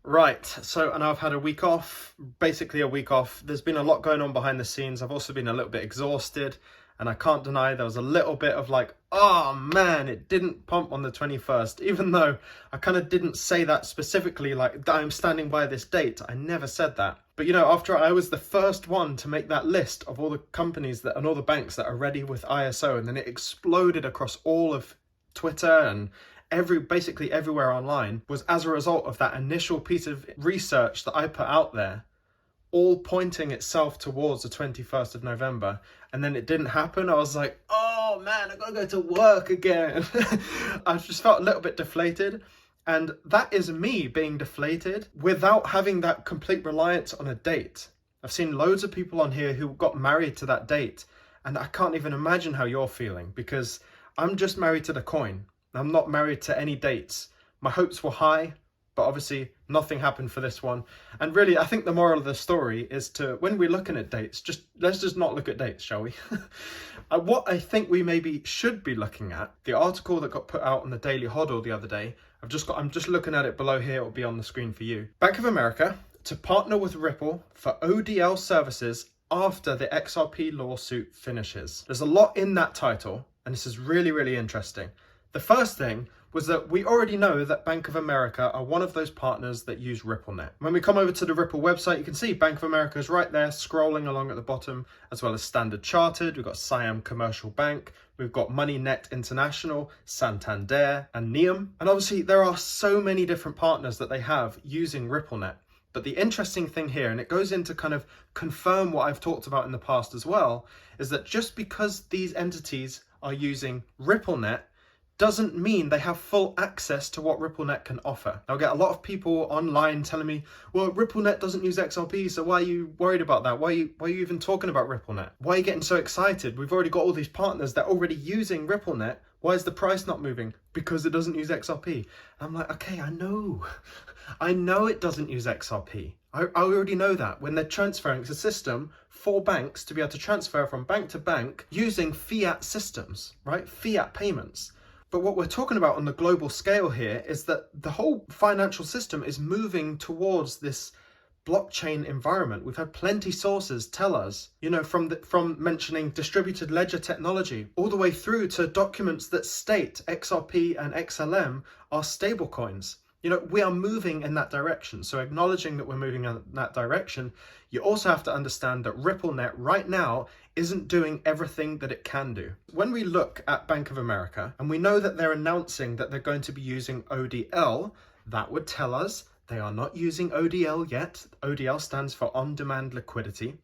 Right, so I know I've had a week off, basically a week off. There's been a lot going on behind the scenes. I've also been a little bit exhausted, and I can't deny there was a little bit of like, oh man, it didn't pump on the 21st, even though I kind of didn't say that specifically, like I'm standing by this date. I never said that. But you know, after I was the first one to make that list of all the companies that and all the banks that are ready with ISO, and then it exploded across all of Twitter and basically everywhere online, was as a result of that initial piece of research that I put out there, all pointing itself towards the 21st of November. And then it didn't happen. I was like, oh man, I gotta go to work again. I just felt a little bit deflated. And that is me being deflated without having that complete reliance on a date. I've seen loads of people on here who got married to that date, and I can't even imagine how you're feeling, because I'm just married to the coin. I'm not married to any dates. My hopes were high, but obviously nothing happened for this one. And really, I think the moral of the story is to, when we're looking at dates, let's just not look at dates, shall we? What I think we maybe should be looking at, the article that got put out on the Daily Hodl the other day, I'm just looking at it below here, it'll be on the screen for you. Bank of America to partner with Ripple for ODL services after the XRP lawsuit finishes. There's a lot in that title, and this is really, really interesting. The first thing was that we already know that Bank of America are one of those partners that use RippleNet. When we come over to the Ripple website, you can see Bank of America is right there scrolling along at the bottom, as well as Standard Chartered. We've got Siam Commercial Bank. We've got MoneyNet International, Santander, and Neum. And obviously there are so many different partners that they have using RippleNet. But the interesting thing here, and it goes into kind of confirm what I've talked about in the past as well, is that just because these entities are using RippleNet doesn't mean they have full access to what RippleNet can offer. I'll get a lot of people online telling me, well, RippleNet doesn't use XRP, so why are you worried about that? Why are you even talking about RippleNet? Why are you getting so excited? We've already got all these partners that are already using RippleNet. Why is the price not moving? Because it doesn't use XRP. I'm like, okay, I know. I know it doesn't use XRP. I already know that. When they're transferring, it's a system for banks to be able to transfer from bank to bank using fiat systems, right? Fiat payments. But what we're talking about on the global scale here is that the whole financial system is moving towards this blockchain environment. We've had plenty sources tell us, you know, from mentioning distributed ledger technology all the way through to documents that state XRP and XLM are stablecoins. You know, we are moving in that direction. So acknowledging that we're moving in that direction, you also have to understand that RippleNet right now isn't doing everything that it can do. When we look at Bank of America, and we know that they're announcing that they're going to be using ODL, that would tell us they are not using ODL yet. ODL stands for on-demand liquidity.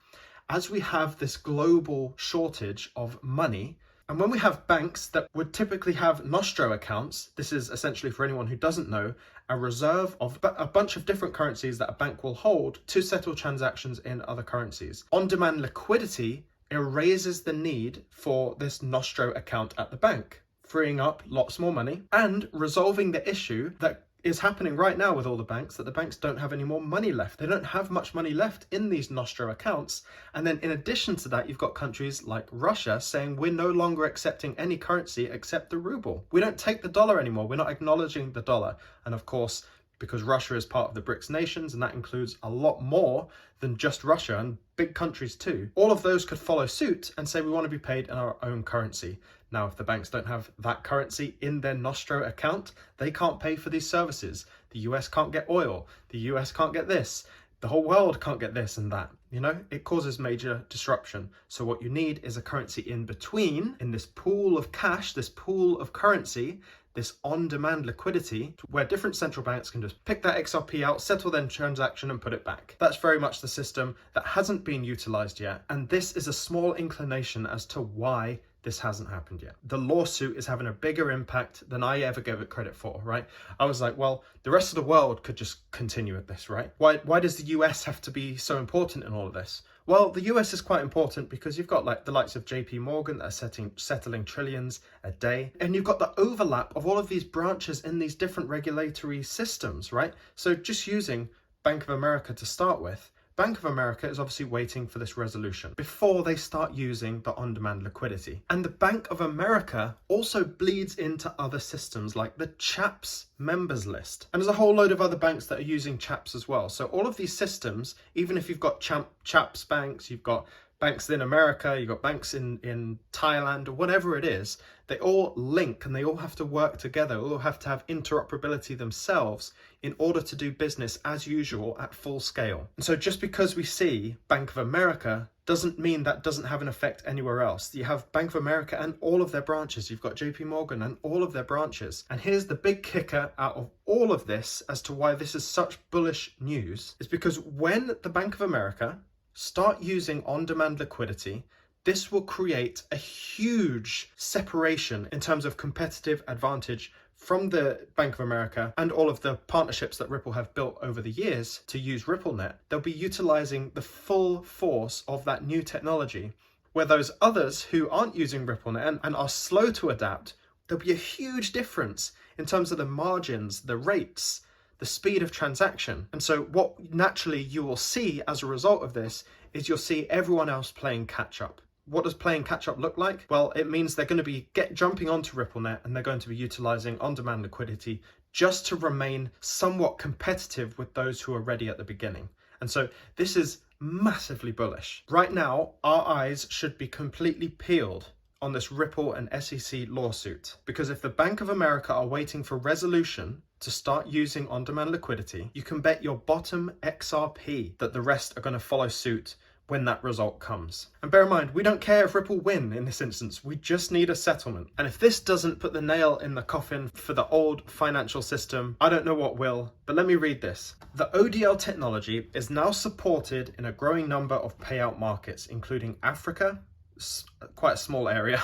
As we have this global shortage of money, and when we have banks that would typically have nostro accounts, this is essentially, for anyone who doesn't know, a reserve of a bunch of different currencies that a bank will hold to settle transactions in other currencies. On-demand liquidity erases the need for this nostro account at the bank, freeing up lots more money and resolving the issue that is happening right now with all the banks, that the banks don't have any more money left. They don't have much money left in these nostro accounts. And then in addition to that, you've got countries like Russia saying we're no longer accepting any currency except the ruble. We don't take the dollar anymore. We're not acknowledging the dollar. And of course, because Russia is part of the BRICS nations, and that includes a lot more than just Russia and big countries too. All of those could follow suit and say we want to be paid in our own currency. Now, if the banks don't have that currency in their nostro account, they can't pay for these services. The US can't get oil. The US can't get this. The whole world can't get this and that. You know, it causes major disruption. So what you need is a currency in between, in this pool of cash, this pool of currency, this on-demand liquidity, where different central banks can just pick that XRP out, settle their transaction and put it back. That's very much the system that hasn't been utilized yet. And this is a small inclination as to why this hasn't happened yet. The lawsuit is having a bigger impact than I ever gave it credit for, right? I was like, well, the rest of the world could just continue with this, right? Why does the US have to be so important in all of this? Well, the US is quite important because you've got like the likes of JP Morgan that are settling trillions a day. And you've got the overlap of all of these branches in these different regulatory systems, right? So just using Bank of America to start with, Bank of America is obviously waiting for this resolution before they start using the on-demand liquidity. And the Bank of America also bleeds into other systems like the CHAPS members list. And there's a whole load of other banks that are using CHAPS as well. So all of these systems, even if you've got CHAPS banks, you've got banks in America, you've got banks in Thailand, or whatever it is, they all link and they all have to work together, all have to have interoperability themselves in order to do business as usual at full scale. And so just because we see Bank of America doesn't mean that doesn't have an effect anywhere else. You have Bank of America and all of their branches. You've got JP Morgan and all of their branches. And here's the big kicker out of all of this as to why this is such bullish news, is because when the Bank of America start using on-demand liquidity, this will create a huge separation in terms of competitive advantage from the Bank of America and all of the partnerships that Ripple have built over the years to use RippleNet. They'll be utilizing the full force of that new technology, where those others who aren't using RippleNet and are slow to adapt, there'll be a huge difference in terms of the margins, the rates, the speed of transaction. And so what naturally you will see as a result of this is you'll see everyone else playing catch up. What does playing catch up look like? Well, it means they're going to be jumping onto RippleNet and they're going to be utilizing on-demand liquidity just to remain somewhat competitive with those who are ready at the beginning. And so this is massively bullish. Right now, our eyes should be completely peeled on this Ripple and SEC lawsuit, because if the Bank of America are waiting for resolution to start using on-demand liquidity, you can bet your bottom XRP that the rest are going to follow suit when that result comes. And bear in mind, we don't care if Ripple win in this instance, we just need a settlement. And if this doesn't put the nail in the coffin for the old financial system, I don't know what will, but let me read this. The ODL technology is now supported in a growing number of payout markets, including Africa, quite a small area,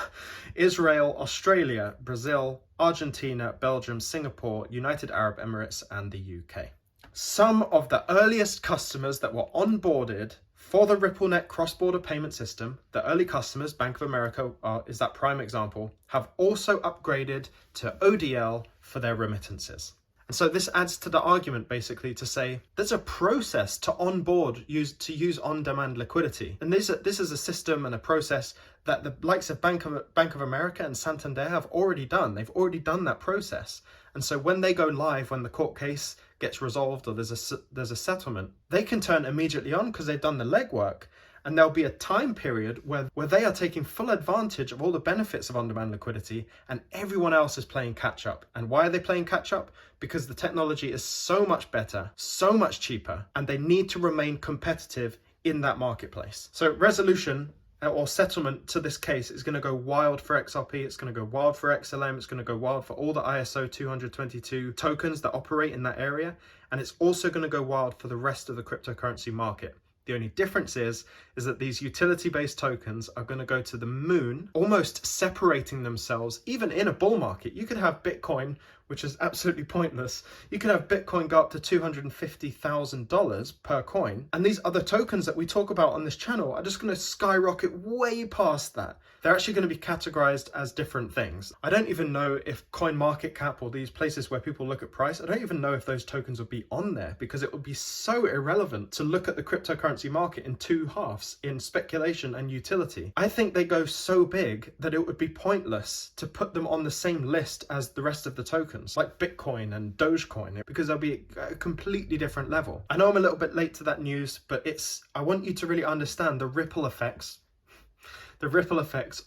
Israel, Australia, Brazil, Argentina, Belgium, Singapore, United Arab Emirates, and the UK. Some of the earliest customers that were onboarded for the RippleNet cross-border payment system, the early customers, Bank of America is that prime example, have also upgraded to ODL for their remittances. And so this adds to the argument basically to say there's a process to onboard, to use on-demand liquidity. And this is a system and a process that the likes of Bank of America and Santander have already done. They've already done that process. And so when they go live, when the court case gets resolved or there's a settlement, they can turn immediately on because they've done the legwork. And there'll be a time period where they are taking full advantage of all the benefits of on-demand liquidity and everyone else is playing catch up. And why are they playing catch up? Because the technology is so much better, so much cheaper, and they need to remain competitive in that marketplace. So resolution or settlement to this case is going to go wild for XRP, it's going to go wild for XLM, it's going to go wild for all the ISO 222 tokens that operate in that area, and it's also going to go wild for the rest of the cryptocurrency market. The only difference is that these utility-based tokens are going to go to the moon, almost separating themselves. Even in a bull market, you could have Bitcoin, which is absolutely pointless. You could have Bitcoin go up to $250,000 per coin. And these other tokens that we talk about on this channel are just going to skyrocket way past that. They're actually going to be categorized as different things. I don't even know if CoinMarketCap or these places where people look at price, I don't even know if those tokens would be on there, because it would be so irrelevant to look at the cryptocurrency market in two halves, in speculation and utility. I think they go so big that it would be pointless to put them on the same list as the rest of the tokens, like Bitcoin and Dogecoin, because they'll be a completely different level. I know I'm a little bit late to that news, but I want you to really understand the ripple effects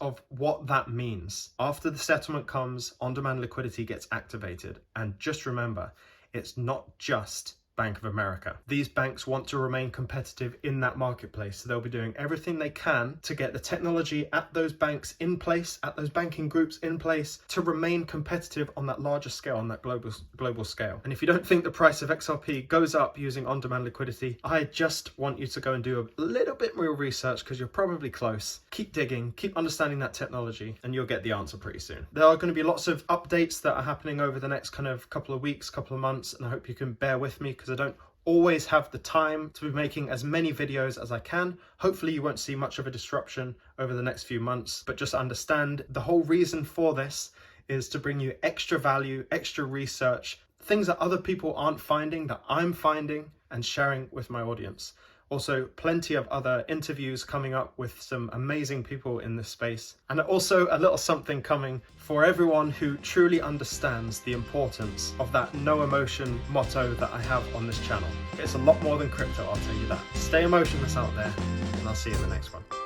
of what that means. After the settlement comes, on-demand liquidity gets activated. And just remember, it's not just Bank of America. These banks want to remain competitive in that marketplace, so they'll be doing everything they can to get the technology at those banks in place, at those banking groups in place, to remain competitive on that larger scale, on that global scale. And if you don't think the price of XRP goes up using on-demand liquidity, I just want you to go and do a little bit more research, because you're probably close. Keep digging, keep understanding that technology, and you'll get the answer pretty soon. There are going to be lots of updates that are happening over the next kind of couple of weeks, couple of months, and I hope you can bear with me, because I don't always have the time to be making as many videos as I can. Hopefully you won't see much of a disruption over the next few months, but just understand the whole reason for this is to bring you extra value, extra research, things that other people aren't finding, that I'm finding and sharing with my audience. Also, plenty of other interviews coming up with some amazing people in this space. And also a little something coming for everyone who truly understands the importance of that no emotion motto that I have on this channel. It's a lot more than crypto, I'll tell you that. Stay emotionless out there, and I'll see you in the next one.